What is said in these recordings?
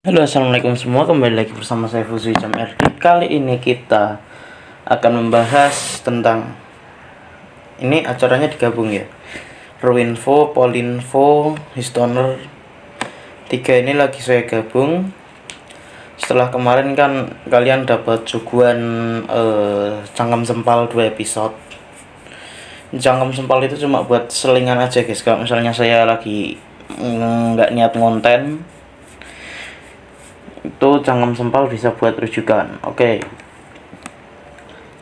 Halo, assalamualaikum semua, kembali lagi bersama saya Fuzui Jam RD. Kali ini kita akan membahas tentang, ini acaranya digabung ya, Ruinfo, Polinfo, Histoner 3 ini lagi saya gabung. Setelah kemarin kan kalian dapat suguhan Cangkem Sempal 2 episode. Cangkem Sempal itu cuma buat selingan aja guys, kalau misalnya saya lagi nggak niat ngonten, itu Cangkem Sempal bisa buat rujukan. Oke,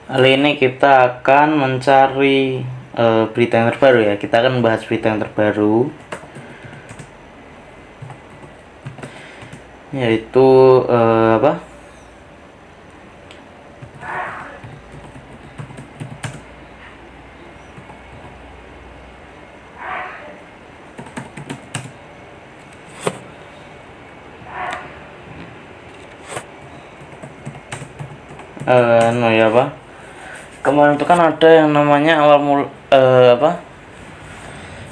kali ini kita akan mencari berita yang terbaru ya. Kita akan membahas berita yang terbaru, yaitu apa? No ya apa? Kemarin itu kan ada yang namanya awal mul apa?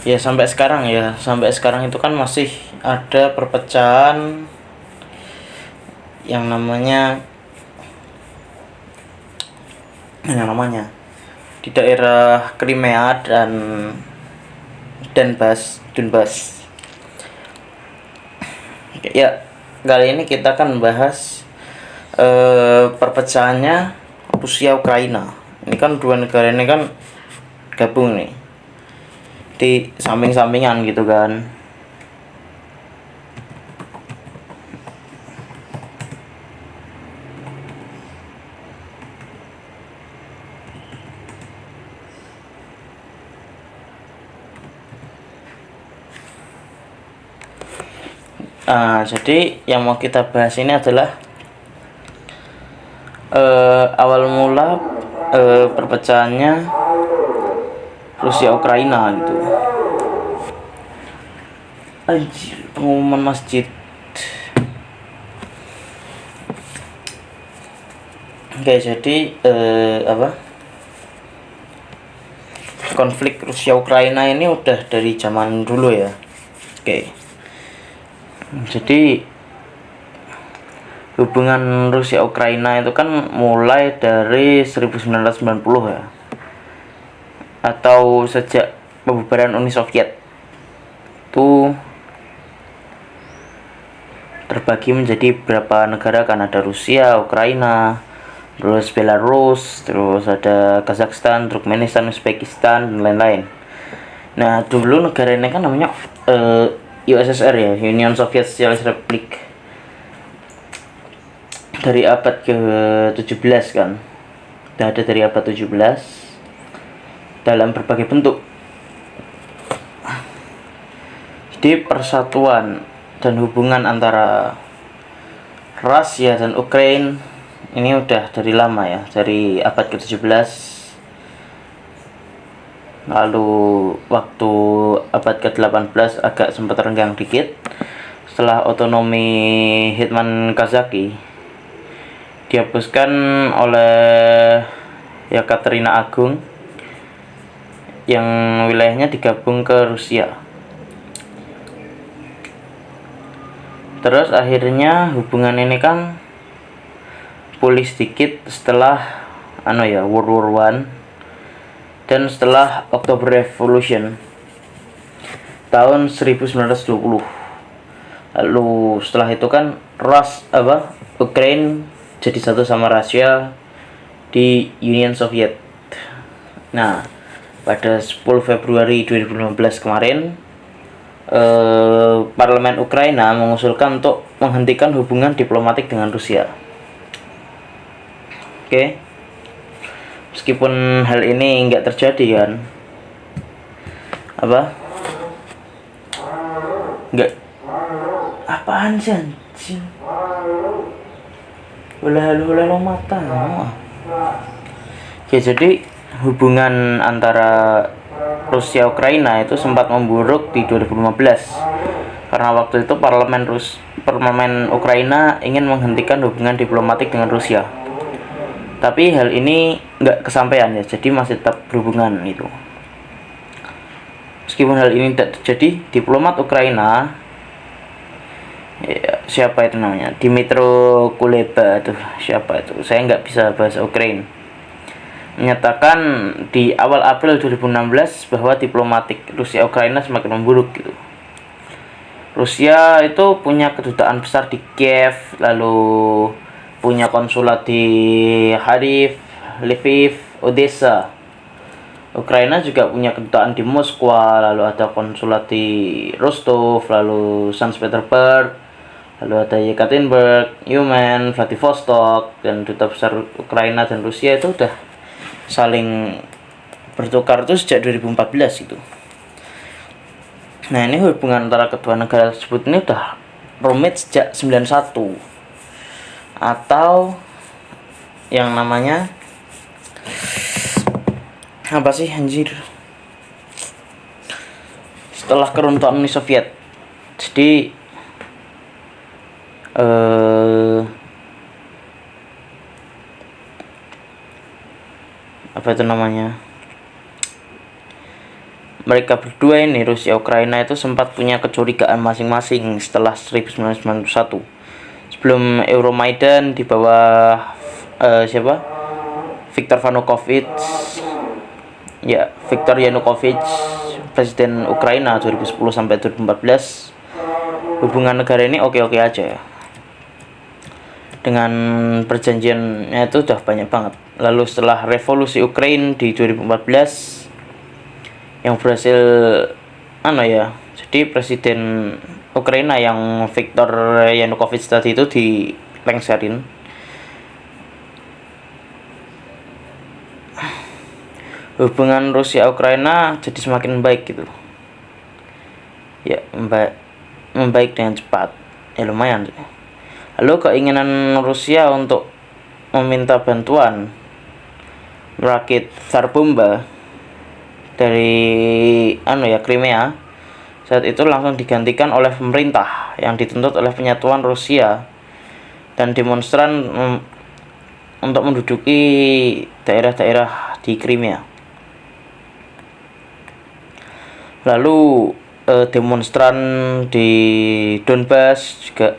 Ya sampai sekarang itu kan masih ada perpecahan yang namanya di daerah Crimea dan Donbas. Ya, kali ini kita akan membahas perpecahannya Rusia Ukraina. Ini kan dua negara ini kan gabung nih di samping-sampingan gitu kan. Jadi yang mau kita bahas ini adalah awal mula perpecahannya Rusia Ukraina gitu. Anjir, pengumuman masjid. Oke, jadi konflik Rusia Ukraina ini udah dari zaman dulu ya. Oke, jadi hubungan Rusia Ukraina itu kan mulai dari 1990 ya, atau sejak pembubaran Uni Soviet. Itu terbagi menjadi beberapa negara kan, ada Rusia, Ukraina, terus Belarus, terus ada Kazakhstan, Turkmenistan, Uzbekistan dan lain-lain. Nah, dulu negara ini kan namanya USSR ya, Union Soviet Socialist Republic, dari abad ke-17 kan. Udah ada dari abad 17 dalam berbagai bentuk. Jadi persatuan dan hubungan antara Rusia dan Ukraina ini udah dari lama ya, dari abad ke-17. Lalu waktu abad ke-18 agak sempat renggang dikit setelah otonomi Hetman Kazaki dihapuskan oleh Yekaterina Agung yang wilayahnya digabung ke Rusia. Terus akhirnya hubungan ini kan pulih sedikit setelah World War I dan setelah October Revolution tahun 1920. Lalu setelah itu kan Ukraine jadi satu sama Rusia di Union Soviet. Nah, pada 10 Februari 2015 kemarin parlemen Ukraina mengusulkan untuk menghentikan hubungan diplomatik dengan Rusia. Oke. Meskipun hal ini nggak terjadi kan. Apaan sih anjing? Halo mata. Oke, jadi hubungan antara Rusia Ukraina itu sempat memburuk di 2015 karena waktu itu parlemen Ukraina ingin menghentikan hubungan diplomatik dengan Rusia. Tapi hal ini nggak kesampaian ya, jadi masih tetap berhubungan itu. Meskipun hal ini tidak terjadi, diplomat Ukraina Ya, siapa itu namanya, Dimitro Kuleba tuh, siapa itu, saya nggak bisa bahasa Ukraina, menyatakan di awal April 2016 bahwa diplomatik Rusia Ukraina semakin memburuk gitu. Rusia itu punya kedutaan besar di Kiev, lalu punya konsulat di Kharkiv, Lviv, Odessa. Ukraina juga punya kedutaan di Moskwa, lalu ada konsulat di Rostov, lalu Saint Petersburg, lalu ada Yekaterinburg, Yumen, Vladivostok, dan duta besar Ukraina dan Rusia itu udah saling bertukar itu sejak 2014 itu. Nah, ini hubungan antara kedua negara tersebut ini udah rumit sejak 91, atau yang namanya apa sih anjir, setelah keruntuhan Uni Soviet. Jadi apa itu namanya, mereka berdua ini, Rusia Ukraina itu sempat punya kecurigaan masing-masing setelah 1991, sebelum Euromaidan di bawah siapa, Viktor Yanukovych, presiden Ukraina 2010 sampai 2014. Hubungan negara ini oke-oke aja ya. Dengan perjanjiannya itu udah banyak banget. Lalu setelah revolusi Ukraina di 2014 yang berhasil jadi presiden Ukraina yang Viktor Yanukovych tadi itu dilengserin. Hubungan Rusia Ukraina jadi semakin baik gitu. Ya, membaik dengan cepat. Ya lumayan sih. Lalu keinginan Rusia untuk meminta bantuan merakit tsar bomba dari Crimea saat itu langsung digantikan oleh pemerintah yang dituntut oleh penyatuan Rusia dan demonstran untuk menduduki daerah-daerah di Crimea. Lalu demonstran di Donbas juga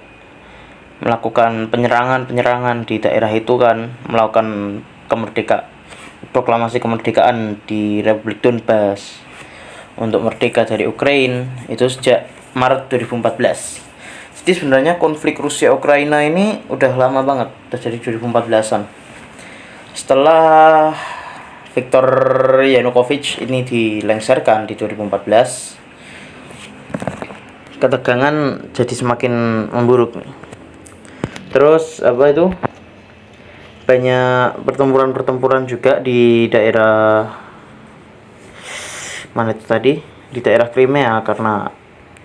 melakukan penyerangan di daerah itu kan, melakukan proklamasi kemerdekaan di Republik Donbas untuk merdeka dari Ukraina itu sejak Maret 2014. Jadi sebenarnya konflik Rusia Ukraina ini udah lama banget, terjadi 2014-an. Setelah Viktor Yanukovych ini dilengserkan di 2014, ketegangan jadi semakin memburuk nih. Terus banyak pertempuran juga di daerah mana itu tadi, di daerah Crimea, karena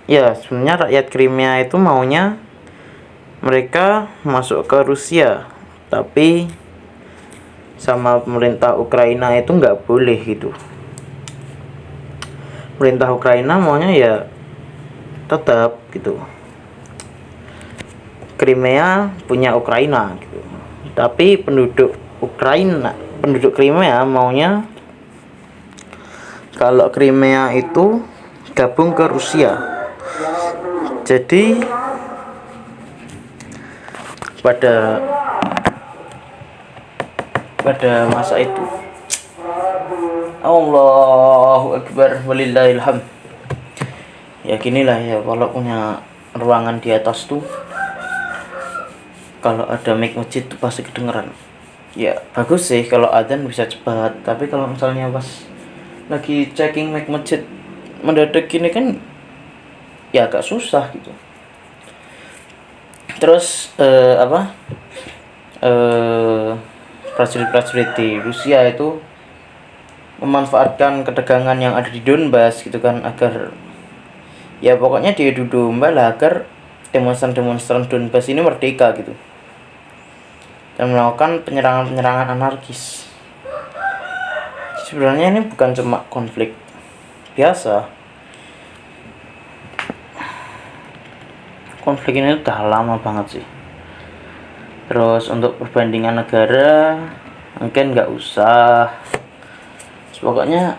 ya sebenarnya rakyat Crimea itu maunya mereka masuk ke Rusia, tapi sama pemerintah Ukraina itu nggak boleh gitu. Pemerintah Ukraina maunya ya tetap gitu, Crimea punya Ukraina gitu. Tapi penduduk Crimea maunya kalau Crimea itu gabung ke Rusia. Jadi pada masa itu, Allahu Akbar walillahil hamd. Ya ginilah ya, kalau punya ruangan di atas tuh, kalau ada mic masjid tuh pasti kedengeran. Ya bagus sih kalau adzan bisa cepat, tapi kalau misalnya pas lagi checking mic masjid mendadak gini kan ya agak susah gitu. Terus prajurit-prajurit di Rusia itu memanfaatkan ketegangan yang ada di Donbas gitu kan, agar ya pokoknya diadu domba lah agar demonstran Donbas ini merdeka gitu, dan melakukan penyerangan anarkis. Sebenarnya ini bukan cuma konflik biasa, konflik ini udah lama banget sih. Terus untuk perbandingan negara mungkin nggak usah. Pokoknya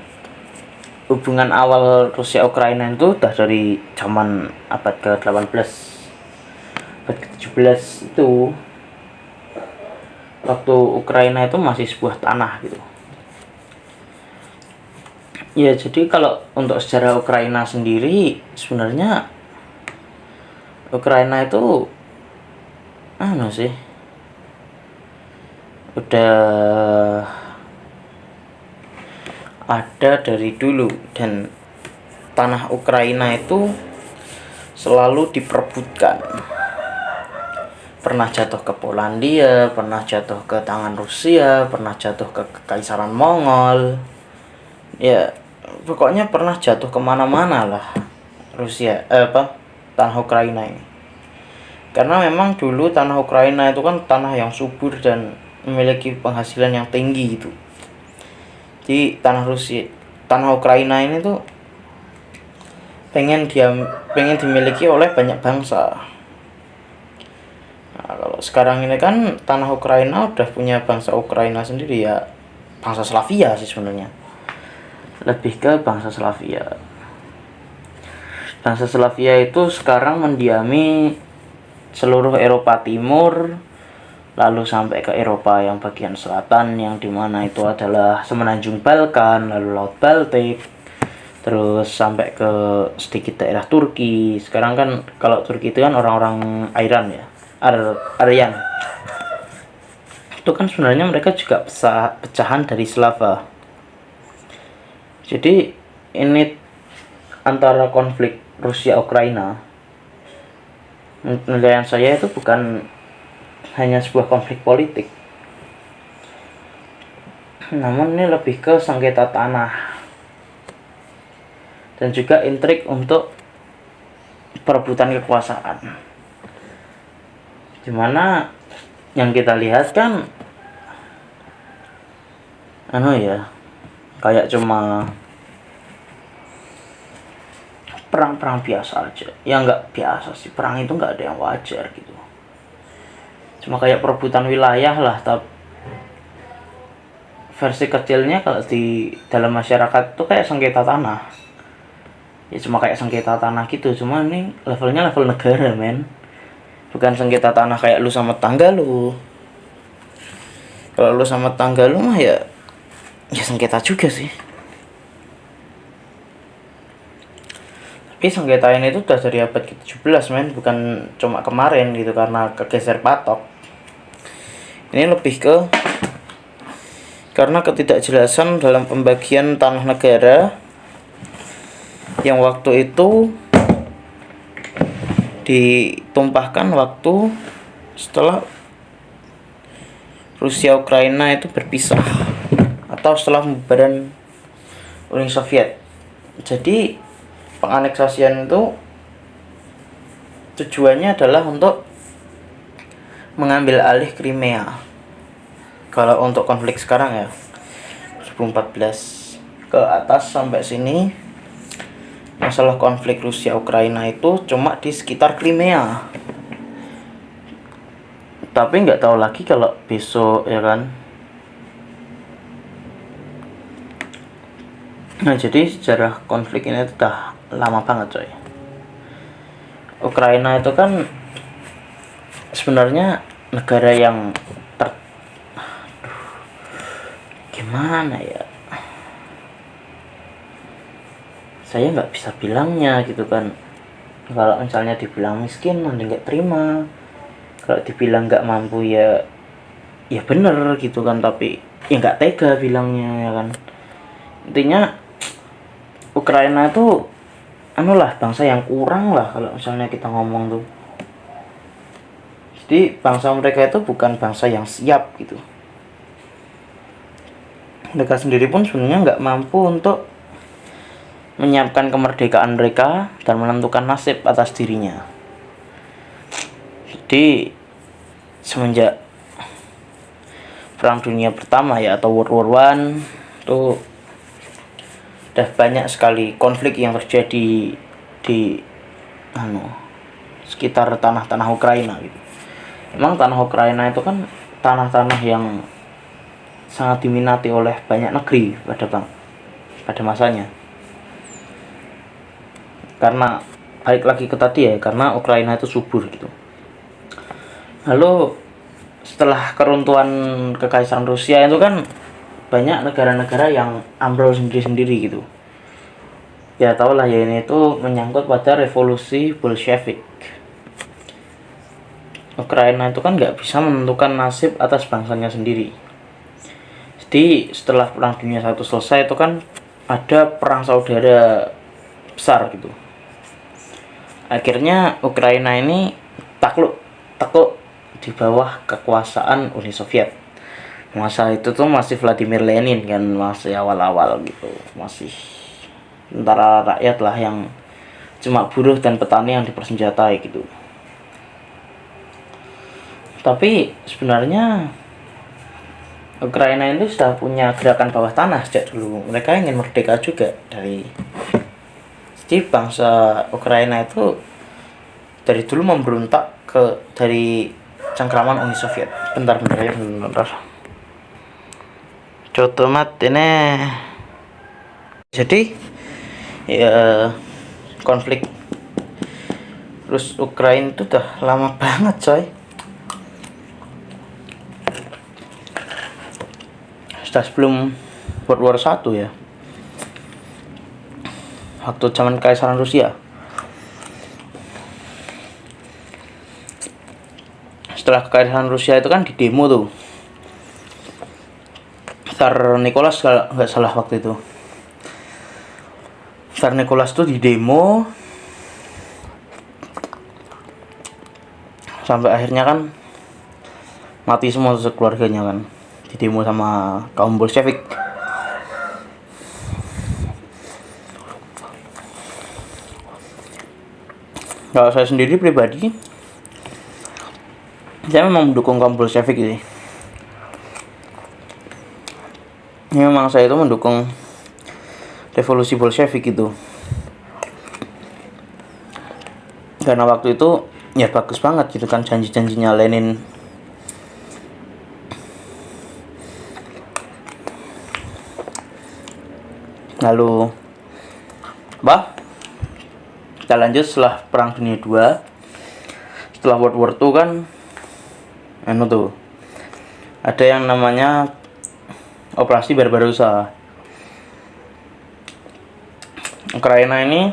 hubungan awal Rusia Ukraina itu udah dari zaman abad ke-18. abad ke-17 itu, waktu Ukraina itu masih sebuah tanah gitu. Ya jadi kalau untuk sejarah Ukraina sendiri, sebenarnya Ukraina itu sih udah ada dari dulu, dan tanah Ukraina itu selalu diperebutkan. Pernah jatuh ke Polandia, pernah jatuh ke tangan Rusia, pernah jatuh ke Kekaisaran Mongol. Ya, pokoknya pernah jatuh kemana-mana lah tanah Ukraina ini. Karena memang dulu tanah Ukraina itu kan tanah yang subur dan memiliki penghasilan yang tinggi gitu. Jadi tanah Ukraina ini tuh pengen dimiliki oleh banyak bangsa. Nah, kalau sekarang ini kan tanah Ukraina udah punya bangsa Ukraina sendiri, ya bangsa Slavia sih sebenarnya. Lebih ke bangsa Slavia. Bangsa Slavia itu sekarang mendiami seluruh Eropa Timur, lalu sampai ke Eropa yang bagian selatan, yang dimana itu adalah semenanjung Balkan, lalu Laut Baltik, terus sampai ke sedikit daerah Turki. Sekarang kan kalau Turki itu kan orang-orang Iran ya, Aryan. Itu kan sebenarnya mereka juga pecahan dari Slava. Jadi ini antara konflik Rusia Ukraina, penilaian saya itu bukan hanya sebuah konflik politik, namun ini lebih ke sengketa tanah dan juga intrik untuk perebutan kekuasaan. Dimana yang kita lihat kan kayak cuma perang-perang biasa aja. Ya nggak biasa sih, perang itu nggak ada yang wajar gitu. Cuma kayak perebutan wilayah lah, tapi versi kecilnya kalau di dalam masyarakat itu kayak sengketa tanah. Ya cuma kayak sengketa tanah gitu, cuma ini levelnya level negara, men. Bukan sengketa tanah kayak lu sama tangga lu. Kalau lu sama tangga lu mah ya sengketa juga sih. Tapi sengketa ini tuh udah dari abad ke-17, men, bukan cuma kemarin gitu karena kegeser patok. Ini lebih ke karena ketidakjelasan dalam pembagian tanah negara yang waktu itu ditumpahkan waktu setelah Rusia Ukraina itu berpisah atau setelah pembubaran Uni Soviet. Jadi penganeksasian itu tujuannya adalah untuk mengambil alih Crimea. Kalau untuk konflik sekarang ya 2014 ke atas sampai sini, masalah konflik Rusia Ukraina itu cuma di sekitar Crimea. Tapi nggak tahu lagi kalau besok, ya kan. Nah, jadi sejarah konflik ini udah lama banget, coy. Ukraina itu kan sebenarnya negara yang gimana ya, saya nggak bisa bilangnya gitu kan. Kalau misalnya dibilang miskin, nanti nggak terima. Kalau dibilang nggak mampu, ya bener gitu kan. Tapi ya nggak tega bilangnya, ya kan. Intinya Ukraina itu bangsa yang kurang lah kalau misalnya kita ngomong tuh. Jadi bangsa mereka itu bukan bangsa yang siap gitu. Mereka sendiri pun sebenarnya nggak mampu untuk menyiapkan kemerdekaan mereka dan menentukan nasib atas dirinya. Jadi semenjak Perang Dunia Pertama ya, atau World War I, itu udah banyak sekali konflik yang terjadi di sekitar tanah-tanah Ukraina gitu. Emang tanah Ukraina itu kan tanah-tanah yang sangat diminati oleh banyak negeri pada masanya. Karena balik lagi ke tadi ya, karena Ukraina itu subur gitu. Lalu setelah keruntuhan kekaisaran Rusia itu kan banyak negara-negara yang ambrol sendiri-sendiri gitu. Ya tau lah ya, ini itu menyangkut pada revolusi Bolshevik. Ukraina itu kan nggak bisa menentukan nasib atas bangsanya sendiri. Jadi setelah Perang Dunia I selesai itu kan ada perang saudara besar gitu. Akhirnya Ukraina ini takluk di bawah kekuasaan Uni Soviet. Masa itu tuh masih Vladimir Lenin kan, masih awal-awal gitu, masih tentara rakyat lah yang cuma buruh dan petani yang dipersenjatai gitu. Tapi sebenarnya Ukraina itu sudah punya gerakan bawah tanah sejak dulu. Mereka ingin merdeka juga dari. Jadi bangsa Ukraina itu dari dulu memberontak dari cengkraman Uni Soviet. Bentar ya, bentar. Cotomat ini. Jadi ya konflik Rus Ukraina itu udah lama banget coy. Sudah sebelum World War I ya, waktu zaman Kekaisaran Rusia. Setelah Kekaisaran Rusia itu kan di demo tuh Tsar Nicholas, kalau nggak salah waktu itu Tsar Nicholas tuh di demo sampai akhirnya kan mati semua keluarganya kan, di demo sama kaum Bolshevik. Kalau saya sendiri pribadi, saya memang mendukung kaum Bolshevik ini. Ini memang saya itu mendukung revolusi Bolshevik itu. Karena waktu itu ya bagus banget gitu kan janji-janjinya Lenin. Lalu kita lanjut setelah Perang Dunia II. Setelah World War II kan ada yang namanya Operasi Barbarossa. Ukraina ini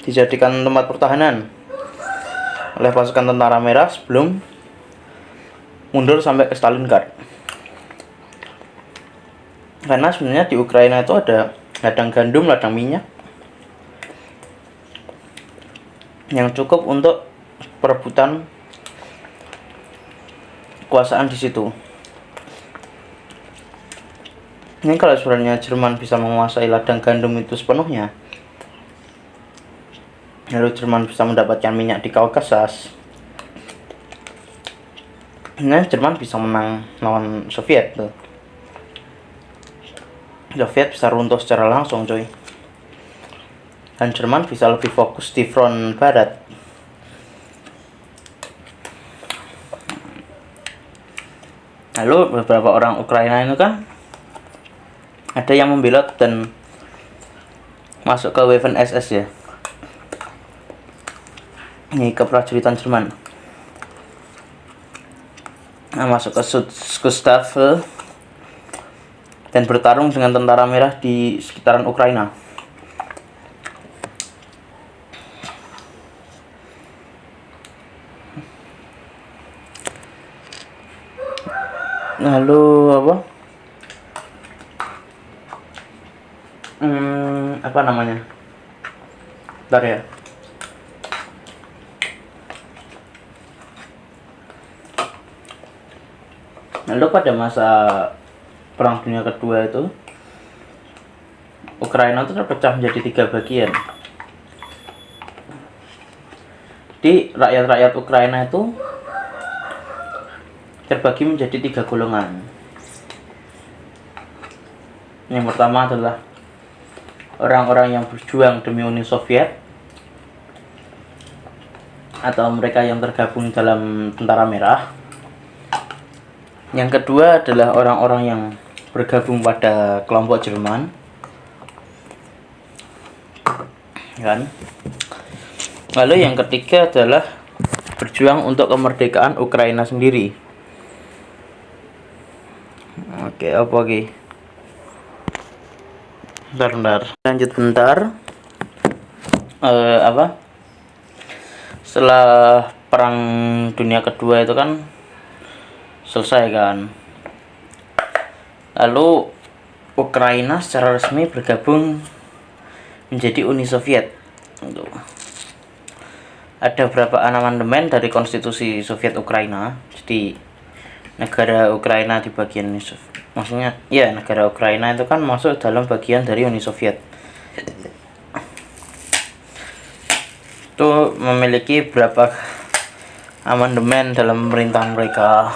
dijadikan tempat pertahanan oleh pasukan tentara merah sebelum mundur sampai ke Stalingrad. Karena sebenarnya di Ukraina itu ada ladang gandum, ladang minyak yang cukup untuk perebutan kekuasaan di situ. Ini kalau sebenarnya Jerman bisa menguasai ladang gandum itu sepenuhnya, lalu Jerman bisa mendapatkan minyak di Kaukasus, nah Jerman bisa menang lawan Soviet tuh. Soviet bisa runtuh secara langsung coy, dan Jerman bisa lebih fokus di front barat. Lalu beberapa orang Ukraina itu kan ada yang membelot dan masuk ke Waffen SS ya, ini keprajuritan Jerman. Nah, masuk ke Schutzstaffel dan bertarung dengan tentara merah di sekitaran Ukraina. Lalu apa namanya? Bentar ya. Lalu pada masa Perang Dunia Kedua itu, Ukraina itu terpecah menjadi 3 bagian. Di rakyat-rakyat Ukraina itu terbagi menjadi 3 golongan. Yang pertama adalah orang-orang yang berjuang demi Uni Soviet, atau mereka yang tergabung dalam Tentara Merah. Yang kedua adalah orang-orang yang bergabung pada kelompok Jerman, kan? Lalu yang ketiga adalah berjuang untuk kemerdekaan Ukraina sendiri. Oke, apa lagi? Bentar. Lanjut bentar. Setelah Perang Dunia Kedua itu kan selesai kan. Lalu Ukraina secara resmi bergabung menjadi Uni Soviet. Ada beberapa amandemen dari konstitusi Soviet Ukraina. Jadi negara Ukraina di bagian maksudnya ya negara Ukraina itu kan masuk dalam bagian dari Uni Soviet. Itu memiliki beberapa amandemen dalam pemerintahan mereka.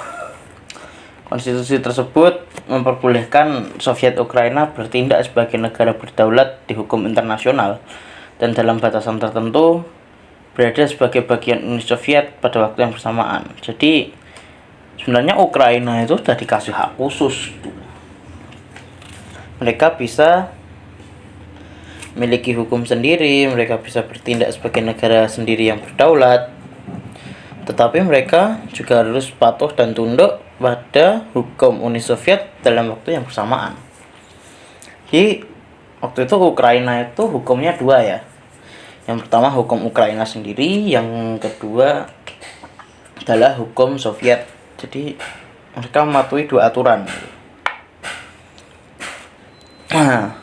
Konstitusi tersebut memperbolehkan Soviet Ukraina bertindak sebagai negara berdaulat di hukum internasional dan dalam batasan tertentu berada sebagai bagian Uni Soviet pada waktu yang bersamaan. Jadi sebenarnya Ukraina itu sudah dikasih hak khusus. Mereka bisa memiliki hukum sendiri, mereka bisa bertindak sebagai negara sendiri yang berdaulat. Tetapi mereka juga harus patuh dan tunduk pada hukum Uni Soviet dalam waktu yang bersamaan. Jadi waktu itu Ukraina itu hukumnya dua ya. Yang pertama hukum Ukraina sendiri, yang kedua adalah hukum Soviet. Jadi mereka mematuhi dua aturan. Nah,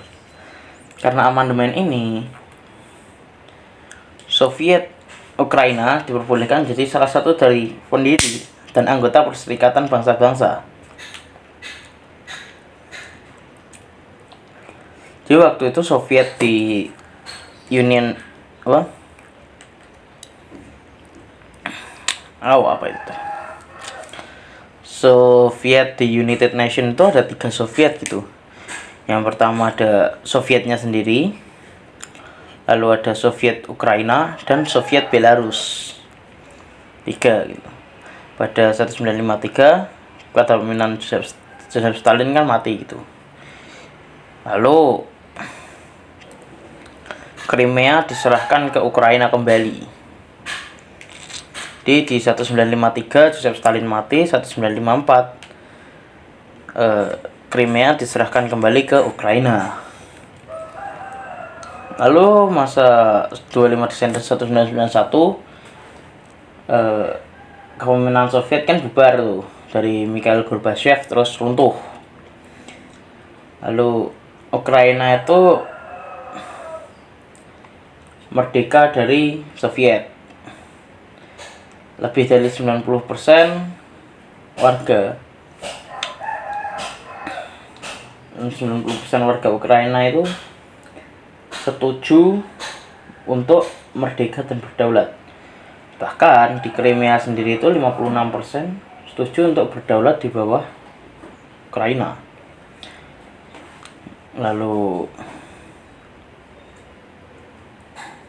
karena amandemen ini, Soviet Ukraina diperbolehkan jadi salah satu dari pendiri dan anggota Perserikatan Bangsa-Bangsa. Jadi waktu itu Soviet di Union apa itu? Soviet di United Nation itu ada 3 Soviet gitu. Yang pertama ada Sovietnya sendiri, lalu ada Soviet Ukraina dan Soviet Belarus. 3 gitu. Pada 1953 pada pemimpinan Joseph Stalin kan mati gitu. Lalu Crimea diserahkan ke Ukraina kembali. Di 1953 Joseph Stalin mati, 1954 Crimea diserahkan kembali ke Ukraina. Lalu masa 25 Desember 1991 kepemimpinan Soviet kan bubar tuh, dari Mikhail Gorbachev terus runtuh. Lalu Ukraina itu merdeka dari Soviet. Lebih dari 90% warga 90% warga Ukraina itu setuju untuk merdeka dan berdaulat. Bahkan di Crimea sendiri itu 56% setuju untuk berdaulat di bawah Ukraina. Lalu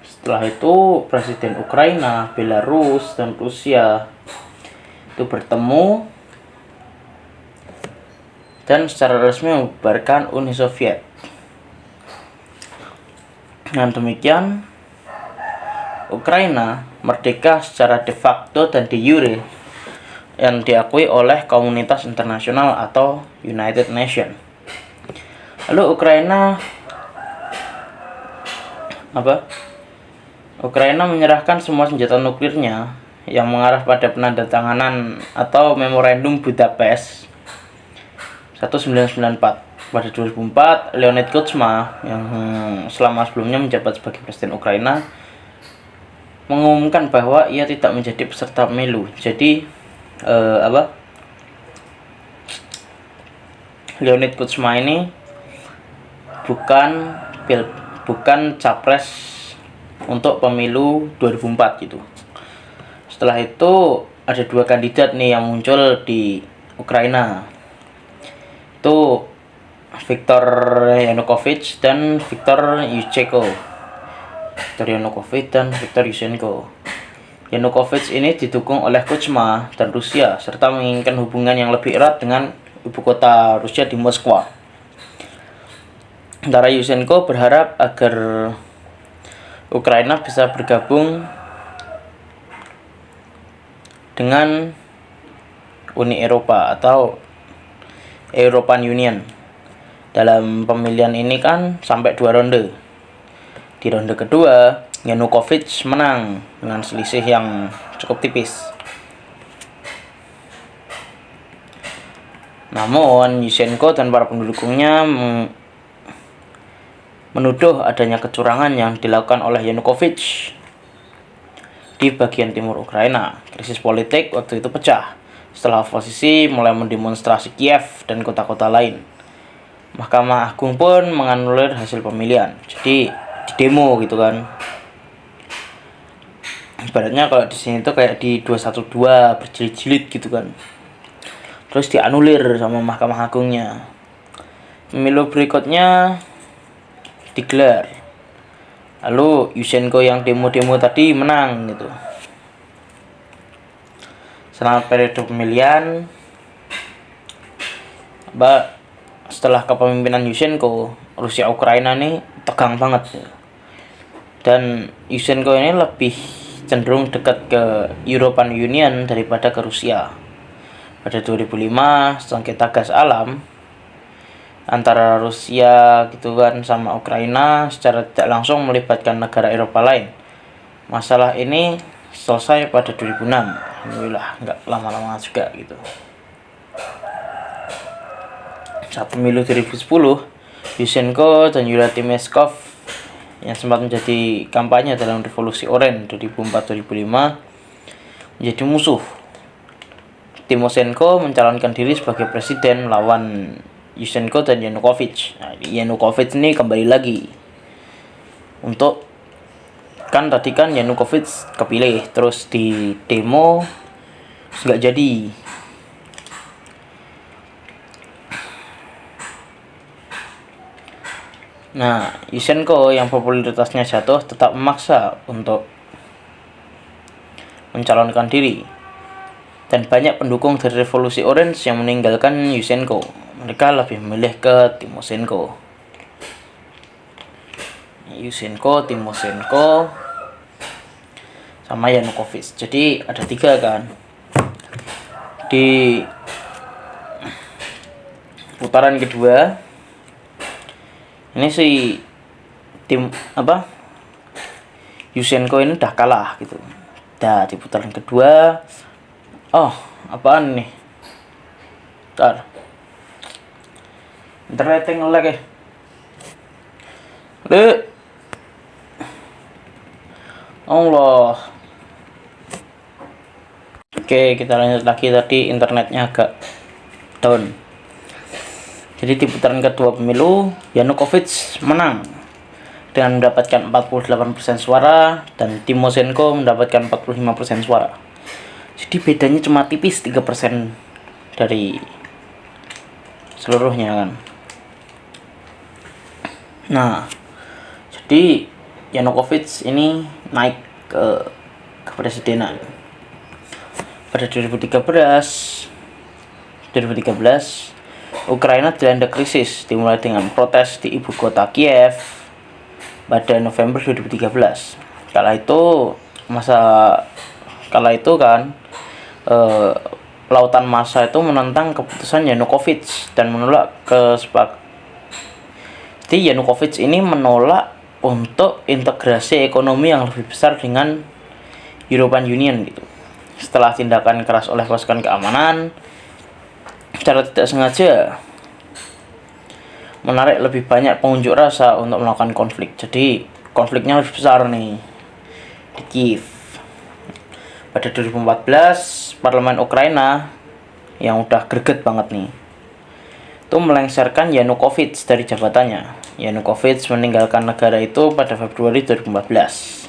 setelah itu Presiden Ukraina, Belarus, dan Rusia itu bertemu dan secara resmi membubarkan Uni Soviet. Dengan demikian, Ukraina merdeka secara de facto dan de jure yang diakui oleh komunitas internasional atau United Nations. Lalu Ukraina menyerahkan semua senjata nuklirnya yang mengarah pada penandatanganan atau Memorandum Budapest 1994. Pada 2004, Leonid Kuchma yang selama sebelumnya menjabat sebagai Presiden Ukraina mengumumkan bahwa ia tidak menjadi peserta pemilu. Jadi Leonid Kuchma ini bukan capres untuk pemilu 2004 gitu. Setelah itu ada 2 kandidat nih yang muncul di Ukraina. Itu Viktor Yanukovych dan Viktor Yushchenko. Viktor Yanukovych dan Viktor Yushchenko. Yanukovych ini didukung oleh Kuchma dan Rusia serta menginginkan hubungan yang lebih erat dengan ibu kota Rusia di Moskwa. Sementara Yushchenko berharap agar Ukraina bisa bergabung dengan Uni Eropa atau European Union. Dalam pemilihan ini kan sampai 2 ronde. Di ronde kedua, Yanukovych menang dengan selisih yang cukup tipis. Namun, Yushchenko dan para pendukungnya menuduh adanya kecurangan yang dilakukan oleh Yanukovych di bagian timur Ukraina. Krisis politik waktu itu pecah setelah oposisi mulai mendemonstrasi Kiev dan kota-kota lain. Mahkamah Agung pun menganulir hasil pemilihan. Jadi di demo gitu kan. Ibaratnya kalau di sini tuh kayak di 212 berjilid-jilid gitu kan. Terus dianulir sama Mahkamah Agungnya. Pemilu berikutnya digelar. Lalu Yushchenko yang demo-demo tadi menang gitu. Selama periode pemilihan, setelah kepemimpinan Yushchenko, Rusia Ukraina nih tegang banget ya. Dan Yushchenko ini lebih cenderung dekat ke European Union daripada ke Rusia. Pada 2005, sengketa gas alam antara Rusia gitu kan sama Ukraina secara tidak langsung melibatkan negara Eropa lain. Masalah ini selesai pada 2006. Alhamdulillah, nggak lama-lama juga gitu. Saat pemilu 2010, Yushchenko dan Yulia Tymoshenko yang sempat menjadi kampanye dalam Revolusi Oranye 2004-2005 menjadi musuh. Tymoshenko mencalonkan diri sebagai presiden lawan Yushchenko dan Yanukovych. Nah, Yanukovych ini kembali lagi untuk kan tadi kan Yanukovych kepilih terus di demo nggak jadi. Nah, Yushchenko yang popularitasnya jatuh tetap memaksa untuk mencalonkan diri. Dan banyak pendukung dari Revolusi Orange yang meninggalkan Yushchenko. Mereka lebih memilih ke Tymoshenko. Yushchenko, Tymoshenko, sama Yanukovych. Jadi ada 3 kan. Di putaran kedua ini si Yushchenko ini udah kalah gitu. Di putaran kedua, apaan nih? Bentar. Internet nge-lag ya. Allah. Oke, kita lanjut lagi. Tadi internetnya agak down. Jadi di putaran kedua pemilu, Yanukovych menang dengan mendapatkan 48% suara dan Tymoshenko mendapatkan 45% suara. Jadi bedanya cuma tipis 3% dari seluruhnya kan. Nah, jadi Yanukovych ini naik ke kepresidenan. Pada 2013, Ukraina dilanda krisis dimulai dengan protes di ibu kota Kiev pada November 2013. Kala itu kan lautan massa itu menentang keputusan Yanukovych dan menolak Jadi Yanukovych ini menolak untuk integrasi ekonomi yang lebih besar dengan European Union gitu. Setelah tindakan keras oleh pasukan keamanan, secara tidak sengaja menarik lebih banyak pengunjuk rasa untuk melakukan konflik. Jadi konfliknya lebih besar nih di Kiev. Pada 2014, parlemen Ukraina yang udah greget banget nih itu melengsarkan Yanukovych dari jabatannya. Yanukovych meninggalkan negara itu pada Februari 2014.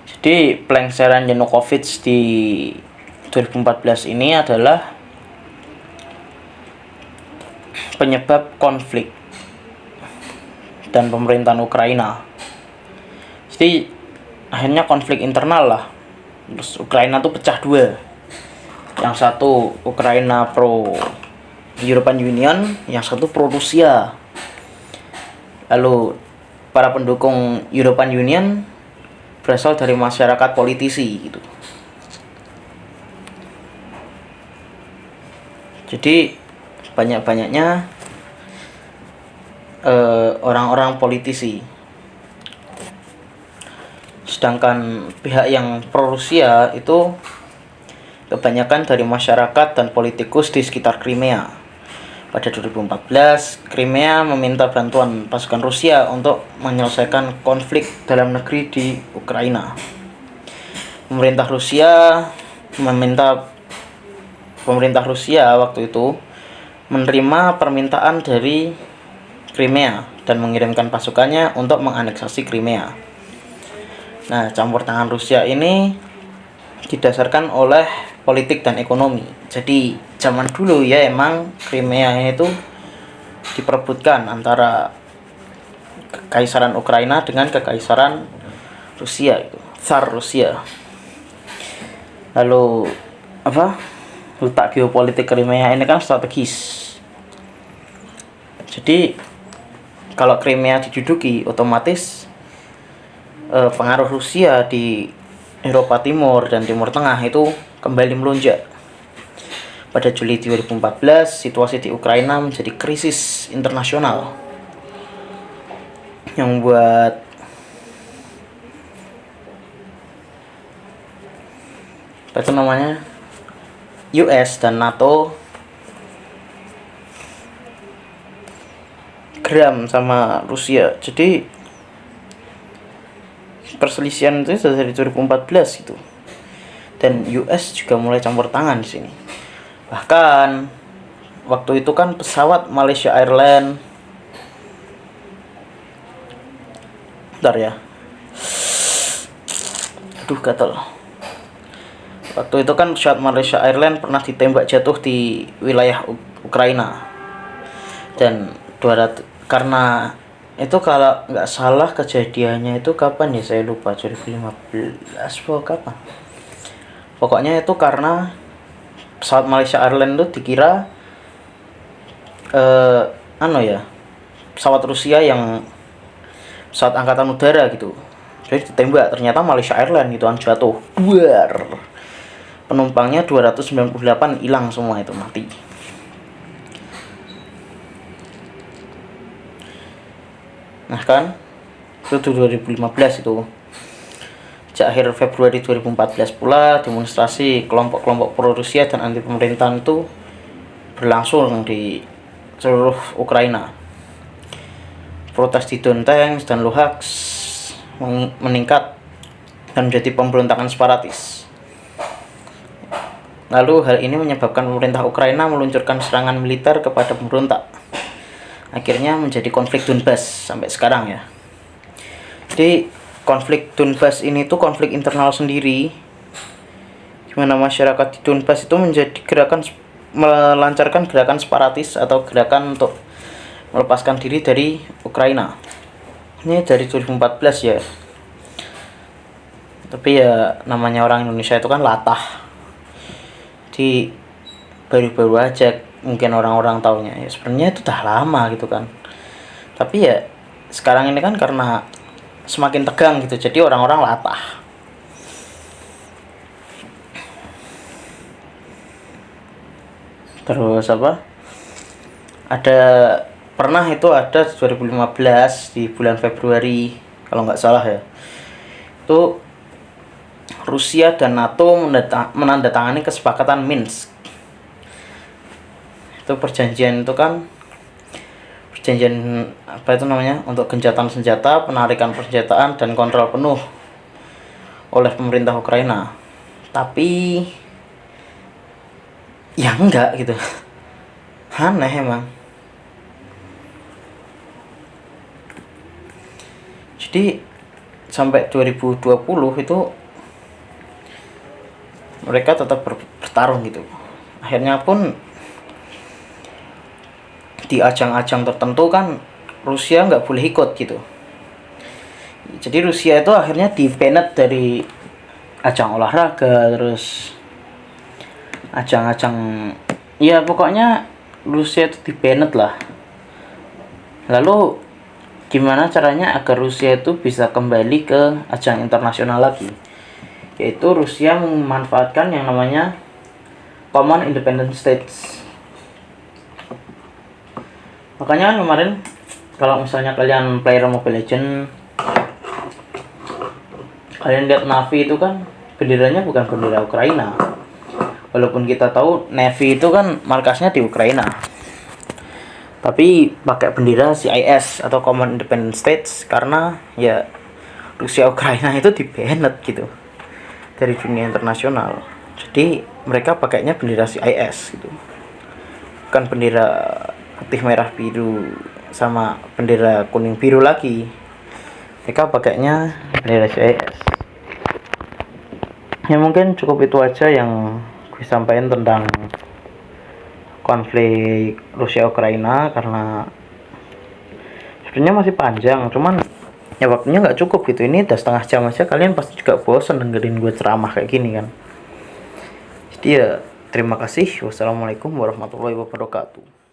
Jadi pelengseran Yanukovych di 2014 ini adalah penyebab konflik dan pemerintahan Ukraina. Jadi akhirnya konflik internal lah. Terus Ukraina tuh pecah 2. Yang satu Ukraina pro European Union, yang satu pro Rusia. Lalu para pendukung European Union berasal dari masyarakat politisi gitu. Jadi banyak-banyaknya orang-orang politisi. Sedangkan pihak yang pro Rusia itu kebanyakan dari masyarakat dan politikus di sekitar Crimea. Pada 2014, Crimea meminta bantuan pasukan Rusia untuk menyelesaikan konflik dalam negeri di Ukraina. Pemerintah Rusia waktu itu menerima permintaan dari Crimea dan mengirimkan pasukannya untuk menganeksasi Crimea. Nah, campur tangan Rusia ini didasarkan oleh politik dan ekonomi. Jadi zaman dulu ya emang Crimea ini tuh diperebutkan antara Kekaisaran Ukraina dengan Kekaisaran Rusia itu, Tsar Rusia. Lalu letak geopolitik Crimea ini kan strategis. Jadi kalau Crimea diduduki, otomatis pengaruh Rusia di Eropa Timur dan Timur Tengah itu kembali melonjak. Pada Juli 2014, situasi di Ukraina menjadi krisis internasional yang membuat US dan NATO geram sama Rusia. Jadi perselisihan itu sudah dari 2014 gitu. Dan US juga mulai campur tangan di sini. Bahkan waktu itu kan pesawat Malaysia Airlines gatal. Waktu itu kan pesawat Malaysia Airlines pernah ditembak jatuh di wilayah Ukraina. Dan karena itu kalau nggak salah kejadiannya itu kapan ya, saya lupa, 2015 atau kapan. Pokoknya itu karena pesawat Malaysia Airlines itu dikira pesawat Rusia yang pesawat angkatan udara gitu. Jadi ditembak, ternyata Malaysia Airlines gitu kan jatuh. Penumpangnya 298 hilang semua, itu mati. Nah kan, itu 2015 itu. Sejak akhir Februari 2014 pula, demonstrasi kelompok-kelompok pro-Rusia dan anti-pemerintahan itu berlangsung di seluruh Ukraina. Protes di Donetsk dan Luhansk meningkat dan menjadi pemberontakan separatis. Lalu hal ini menyebabkan pemerintah Ukraina meluncurkan serangan militer kepada pemberontak. Akhirnya menjadi konflik Donbas sampai sekarang ya. Jadi konflik Donbas ini tuh konflik internal sendiri, dimana masyarakat di Donbas itu melancarkan gerakan separatis atau gerakan untuk melepaskan diri dari Ukraina. Ini dari 2014 ya. Tapi ya namanya orang Indonesia itu kan latah. Di baru-baru aja mungkin orang-orang taunya, ya sebenarnya itu udah lama gitu kan. Tapi ya sekarang ini kan karena semakin tegang gitu, jadi orang-orang latah. Terus pernah 2015 di bulan Februari kalau nggak salah ya, itu Rusia dan NATO menandatangani kesepakatan Minsk. Itu perjanjian untuk gencatan senjata, penarikan persenjataan dan kontrol penuh oleh pemerintah Ukraina. Tapi ya enggak gitu. Aneh emang. Jadi sampai 2020 itu mereka tetap bertarung gitu. Akhirnya pun di ajang-ajang tertentu kan Rusia nggak boleh ikut gitu. Jadi Rusia itu akhirnya di-banned dari ajang olahraga, terus ajang-ajang, ya pokoknya Rusia itu di-banned lah. Lalu gimana caranya agar Rusia itu bisa kembali ke ajang internasional lagi? Yaitu Rusia memanfaatkan yang namanya Common Independent States Makanya kan kemarin kalau misalnya kalian player Mobile Legend, kalian lihat Na'Vi itu kan benderanya bukan bendera Ukraina. Walaupun kita tahu Navy itu kan markasnya di Ukraina, tapi pakai bendera CIS atau Common Independent States karena ya Rusia Ukraina itu di-banned gitu dari dunia internasional. Jadi mereka pakainya bendera CIS gitu. Bukan bendera putih merah biru sama bendera kuning biru lagi. Mereka pakainya bendera CIS. Ya mungkin cukup itu aja yang gue sampaikan tentang konflik Rusia Ukraina, karena sebenarnya masih panjang, cuman ya waktunya nggak cukup gitu. Ini udah setengah jam aja, kalian pasti juga bosan dengerin gue ceramah kayak gini kan. Jadi ya terima kasih. Wassalamualaikum warahmatullahi wabarakatuh.